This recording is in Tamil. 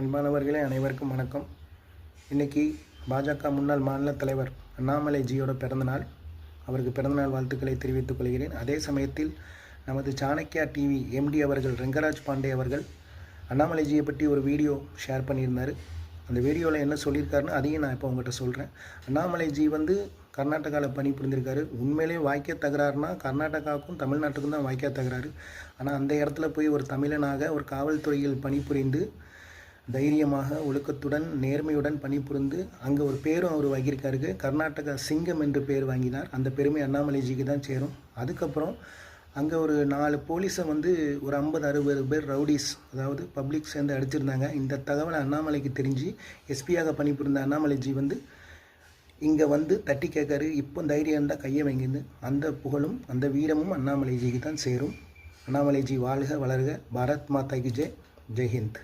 அன்பானவர்களே, அனைவருக்கும் வணக்கம். இன்றைக்கி பாஜக முன்னாள் மாநில தலைவர் அண்ணாமலை ஜியோட பிறந்தநாள். அவருக்கு பிறந்தநாள் வாழ்த்துக்களை தெரிவித்துக் கொள்கிறேன். அதே சமயத்தில் நமது சாணக்கியா டிவி எம்டி அவர்கள் ரெங்கராஜ் பாண்டே அவர்கள் அண்ணாமலைஜியை பற்றி ஒரு வீடியோ ஷேர் பண்ணியிருந்தார். அந்த வீடியோவில் என்ன சொல்லியிருக்காருன்னு அதையும் நான் இப்போ உங்கள்கிட்ட சொல்கிறேன். அண்ணாமலைஜி கர்நாடகாவில் பணிபுரிந்திருக்காரு. உண்மையிலே வாய்க்க தகராறுனா கர்நாடகாவுக்கும் தமிழ்நாட்டுக்கும் தான் வாய்க்க தகராறு. ஆனால் அந்த இடத்துல போய் ஒரு தமிழனாக ஒரு காவல்துறையில் பணிபுரிந்து தைரியமாக ஒழுக்கத்துடன் நேர்மையுடன் பணிபுரிந்து அங்கே ஒரு பேரும் அவர் வாங்கியிருக்காரு. கர்நாடகா சிங்கம் என்று பேர் வாங்கினார். அந்த பெருமை அண்ணாமலைஜிக்கு தான் சேரும். அதுக்கப்புறம் அங்கே ஒரு 4 போலீஸை ஒரு 50-60 பேர் ரவுடிஸ், அதாவது பப்ளிக் சேர்ந்து அடிச்சிருந்தாங்க. இந்த தகவலை அண்ணாமலைக்கு தெரிஞ்சு எஸ்பியாக பணிபுரிந்த அண்ணாமலைஜி இங்கே தட்டி கேட்காரு. இப்போ தைரியம் இருந்தால் கையை வைங்கிருந்து அந்த புகழும் அந்த வீரமும் அண்ணாமலைஜிக்கு தான் சேரும். அண்ணாமலைஜி வாழ்க வளர்க. பாரத் மாதா கி ஜெய். ஜெய்ஹிந்த்.